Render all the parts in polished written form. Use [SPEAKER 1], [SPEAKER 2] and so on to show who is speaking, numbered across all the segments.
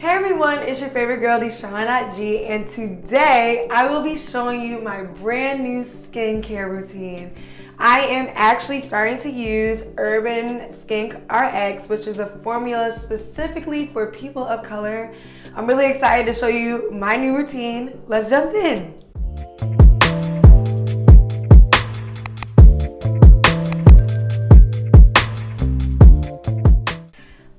[SPEAKER 1] Hey everyone, it's your favorite girl DeShawna G, and today I will be showing you my brand new skincare routine. I am actually starting to use Urban Skink RX, which is a formula specifically for people of color. I'm really excited to show you my new routine. Let's jump in.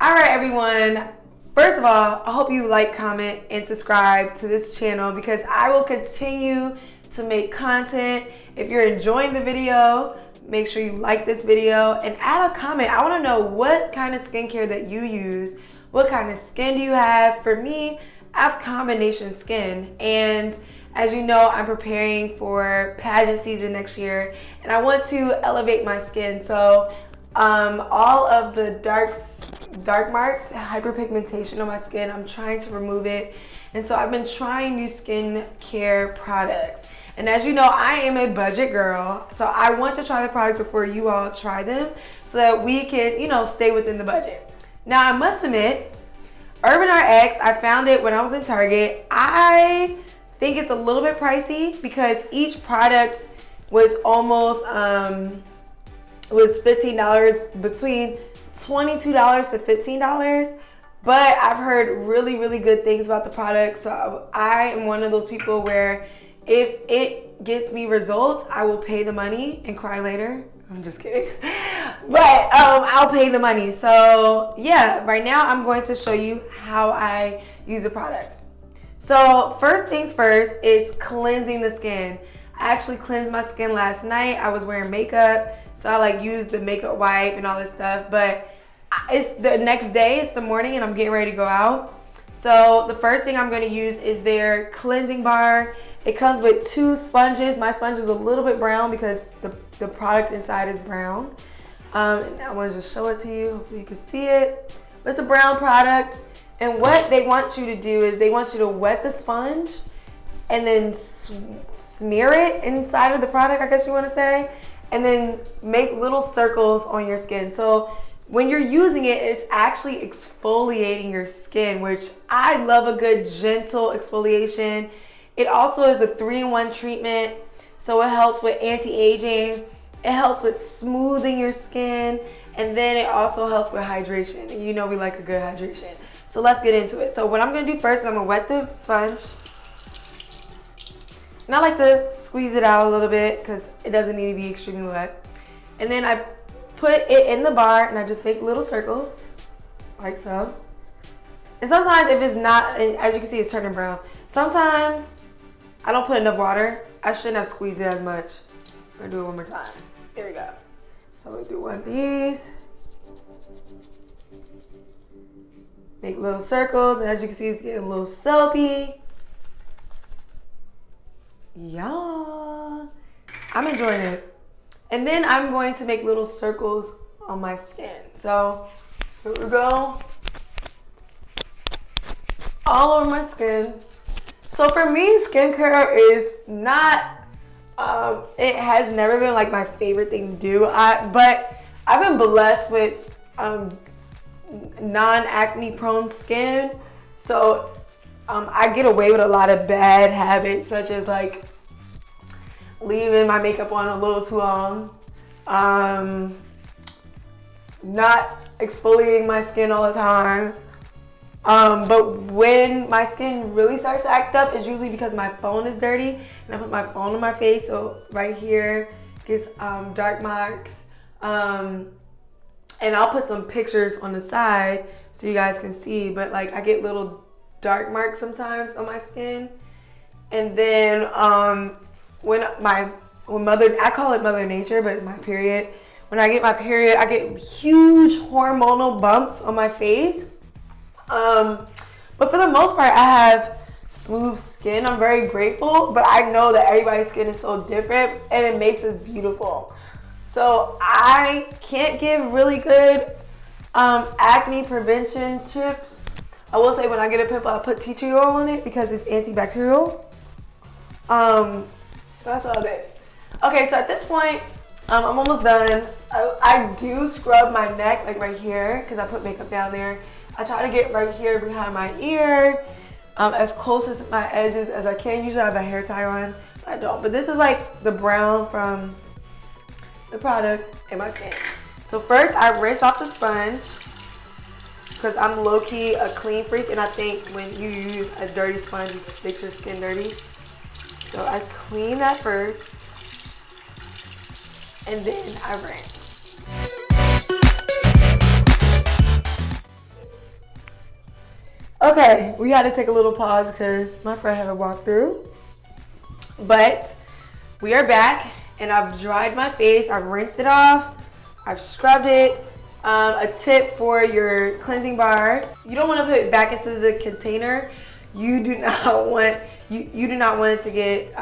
[SPEAKER 1] All right, everyone. First of all, I hope you like, comment, and subscribe to this channel because I will continue to make content. If you're enjoying the video, make sure you like this video and add a comment. I want to know what kind of skincare that you use. What kind of skin do you have? For me, I have combination skin, and as you know, I'm preparing for pageant season next year and I want to elevate my skin. So all of the dark marks, hyperpigmentation on my skin, I'm trying to remove it. And so I've been trying new skincare products. And as you know, I am a budget girl, so I want to try the products before you all try them so that we can, stay within the budget. Now, I must admit, Urban RX, I found it when I was in Target. I think it's a little bit pricey because each product was almost, was $15, between $22 to $15, but I've heard really, really good things about the product. So I am one of those people where if it gets me results, I will pay the money and cry later. I'm just kidding. But I'll pay the money. So yeah, right now I'm going to show you how I use the products. So first things first is cleansing the skin. I actually cleansed my skin last night. I was wearing makeup, so I used the makeup wipe and all this stuff, but it's the next day, it's the morning, and I'm getting ready to go out. So the first thing I'm going to use is their cleansing bar. It comes with 2 sponges. My sponge is a little bit brown because the product inside is brown. And I want to just show it to you. Hopefully you can see it. But it's a brown product. And what they want you to do is they want you to wet the sponge and then smear it inside of the product, I guess you want to say, and then make little circles on your skin. So when you're using it, it's actually exfoliating your skin, which I love a good gentle exfoliation. It also is a 3-in-1 treatment, so it helps with anti-aging, it helps with smoothing your skin, and then it also helps with hydration. And you know we like a good hydration. So let's get into it. So what I'm gonna do first is I'm gonna wet the sponge. And I like to squeeze it out a little bit because it doesn't need to be extremely wet. And then I put it in the bar and I just make little circles, like so. And sometimes if it's not, as you can see, it's turning brown. Sometimes I don't put enough water. I shouldn't have squeezed it as much. I'm gonna do it one more time. There we go. So I'm gonna do one of these. Make little circles, and as you can see, it's getting a little soapy. Yeah, I'm enjoying it. And then I'm going to make little circles on my skin. So here we go. All over my skin. So for me, skincare is not, it has never been like my favorite thing to do. But I've been blessed with non-acne prone skin. So I get away with a lot of bad habits, such as like leaving my makeup on a little too long, not exfoliating my skin all the time. But when my skin really starts to act up, it's usually because my phone is dirty and I put my phone on my face. So right here gets dark marks. And I'll put some pictures on the side so you guys can see, but like I get little dark marks sometimes on my skin. And then when I call it Mother Nature, but my period, when I get my period, I get huge hormonal bumps on my face. But for the most part, I have smooth skin. I'm very grateful, but I know that everybody's skin is so different and it makes us beautiful. So I can't give really good acne prevention tips. I will say when I get a pimple, I put tea tree oil on it because it's antibacterial. That's all it. Okay, so at this point, I'm almost done. I do scrub my neck, like right here, because I put makeup down there. I try to get right here behind my ear, as close to my edges as I can. Usually I have a hair tie on, but I don't. But this is like the brown from the products in my skin. So first I rinse off the sponge because I'm low-key a clean freak, and I think when you use a dirty sponge, it makes your skin dirty. So I clean that first, and then I rinse. Okay, we had to take a little pause because my friend had to walk through. But we are back, and I've dried my face. I've rinsed it off. I've scrubbed it. A tip for your cleansing bar: you don't want to put it back into the container. You do not want you do not want it to get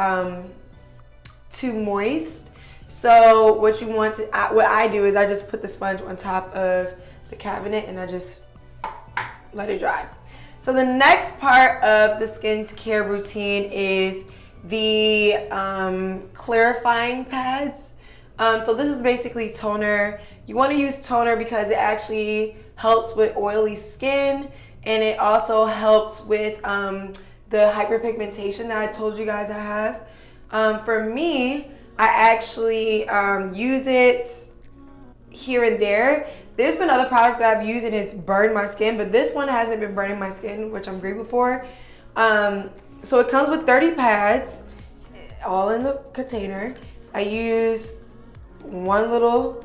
[SPEAKER 1] too moist. So what you want to what I do is I just put the sponge on top of the cabinet and I just let it dry. So the next part of the skincare routine is the clarifying pads. So this is basically toner. You want to use toner because it actually helps with oily skin, and it also helps with the hyperpigmentation that I told you guys I have. For me, I actually use it here and there. There's been other products that I've used and it's burned my skin, but this one hasn't been burning my skin, which I'm grateful for. So it comes with 30 pads, all in the container. I use one little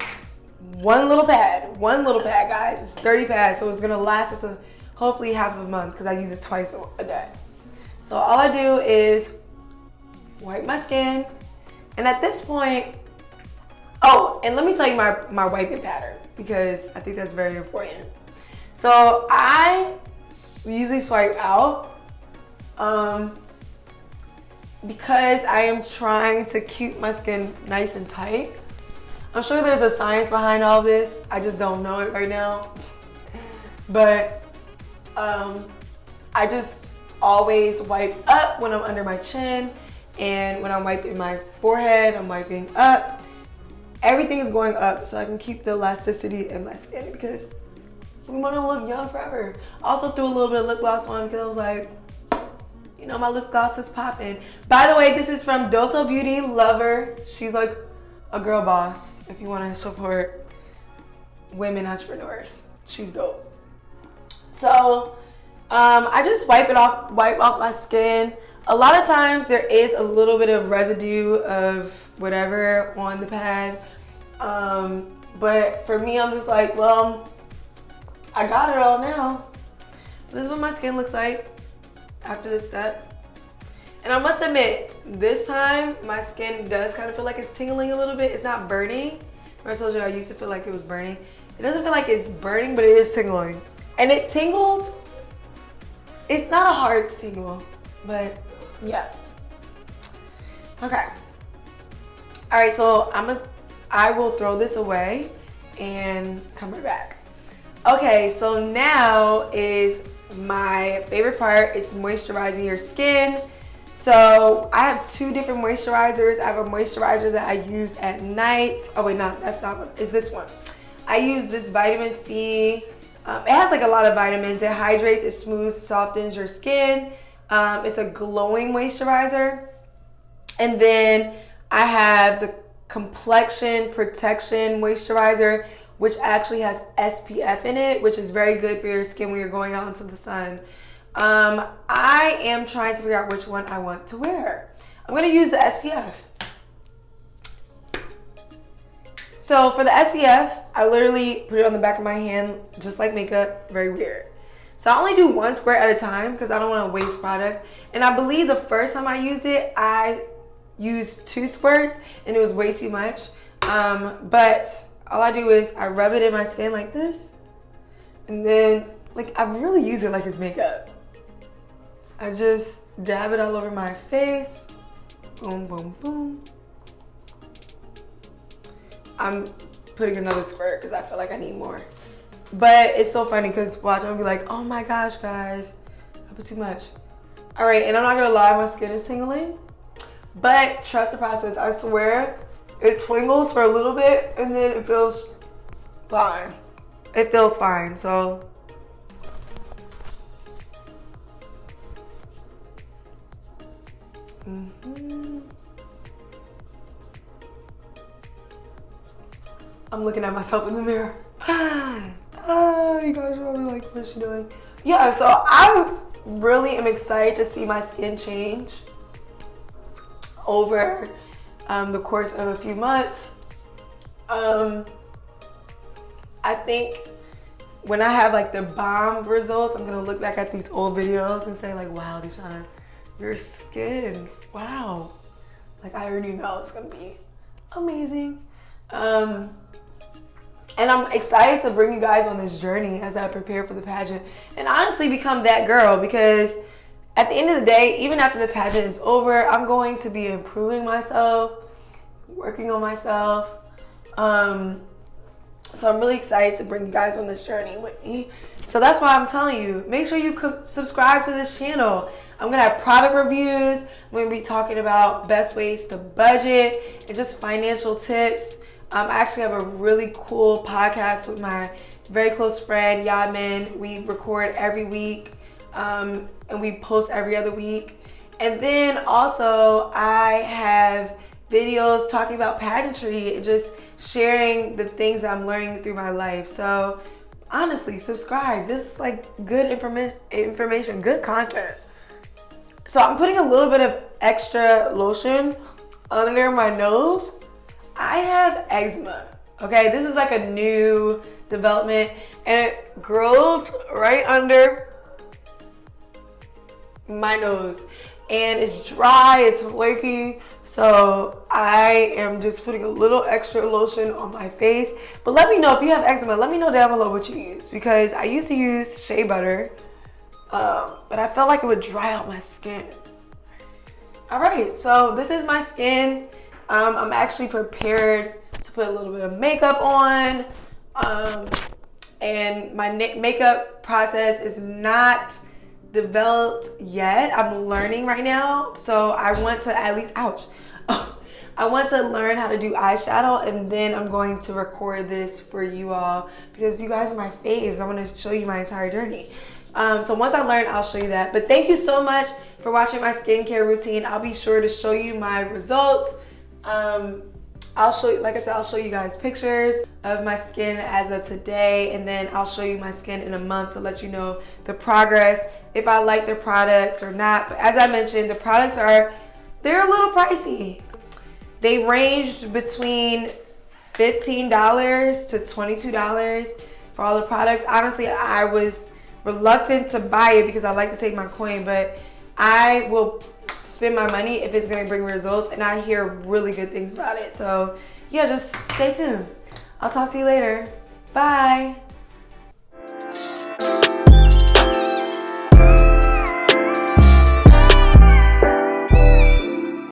[SPEAKER 1] pad, guys. It's 30 pads, so it's gonna last us hopefully half of a month because I use it twice a day. So all I do is wipe my skin, and at this point, oh, and let me tell you my wiping pattern because I think that's very important. So I usually swipe out because I am trying to keep my skin nice and tight. I'm sure there's a science behind all this. I just don't know it right now. But I just always wipe up when I'm under my chin, and when I'm wiping my forehead, I'm wiping up. Everything is going up so I can keep the elasticity in my skin because we want to look young forever. I also threw a little bit of lip gloss on because I was like, you know, my lip gloss is popping. By the way, this is from Doso Beauty Lover. She's like a girl boss if you want to support women entrepreneurs. She's dope. So I just wipe off my skin. A lot of times there is a little bit of residue of whatever on the pad. But for me, I'm just like, well, I got it all now. This is what my skin looks like after this step. And I must admit, this time my skin does kind of feel like it's tingling a little bit. It's not burning. I told you I used to feel like it was burning. It doesn't feel like it's burning, but it is tingling. And it tingled. It's not a hard tingle, but yeah. Okay. All right, so I will throw this away and come right back. Okay, so now is my favorite part. It's moisturizing your skin. So I have two different moisturizers. I have a moisturizer that I use at night. Oh wait, no, that's not one. It's this one. I use this vitamin C. It has like a lot of vitamins. It hydrates, it smooths, softens your skin. It's a glowing moisturizer. And then I have the complexion protection moisturizer, which actually has SPF in it, which is very good for your skin when you're going out into the sun. I am trying to figure out which one I want to wear. I'm gonna use the SPF. So for the SPF, I literally put it on the back of my hand, just like makeup, very weird. So I only do one squirt at a time because I don't want to waste product. And I believe the first time I used it, I used 2 squirts and it was way too much. But all I do is I rub it in my skin like this. And then, like, I really use it like it's makeup. I just dab it all over my face. Boom, boom, boom. I'm putting another squirt because I feel like I need more. But it's so funny because watch, I'll be like, oh my gosh, guys, I put too much. All right, and I'm not gonna lie, my skin is tingling. But trust the process, I swear, it tingles for a little bit and then it feels fine. It feels fine, so I'm looking at myself in the mirror. Oh, you guys are probably like, what's she doing? Yeah, so I really am excited to see my skin change over the course of a few months. I think when I have like the bomb results, I'm gonna look back at these old videos and say like, wow, DeShawna, your skin, wow. Like I already know it's gonna be amazing. And I'm excited to bring you guys on this journey as I prepare for the pageant and honestly become that girl, because at the end of the day, even after the pageant is over, I'm going to be improving myself, working on myself. So I'm really excited to bring you guys on this journey with me. So that's why I'm telling you, make sure you subscribe to this channel. I'm gonna have product reviews. I'm gonna be talking about best ways to budget and just financial tips. I actually have a really cool podcast with my very close friend, Yadmin. We record every week and we post every other week. And then also I have videos talking about pageantry and just sharing the things that I'm learning through my life. So honestly, subscribe. This is like good information, good content. So I'm putting a little bit of extra lotion under my nose. I have eczema, okay? This is like a new development and it grows right under my nose and it's dry, it's flaky. So I am just putting a little extra lotion on my face. But let me know if you have eczema, let me know down below what you use, because I used to use shea butter, but I felt like it would dry out my skin. All right, so this is my skin. I'm actually prepared to put a little bit of makeup on. And my makeup process is not developed yet. I'm learning right now. So I want to at least, I want to learn how to do eyeshadow, and then I'm going to record this for you all because you guys are my faves. I want to show you my entire journey. So once I learn, I'll show you that. But thank you so much for watching my skincare routine. I'll be sure to show you my results. I'll show you, like I said, I'll show you guys pictures of my skin as of today, and then I'll show you my skin in a month to let you know the progress, if I like their products or not. But as I mentioned, the products they're a little pricey. They ranged between $15 to $22 for all the products. Honestly, I was reluctant to buy it because I like to save my coin, but I will spend my money if it's gonna bring results, and I hear really good things about it. So yeah, just stay tuned. I'll talk to you later. Bye.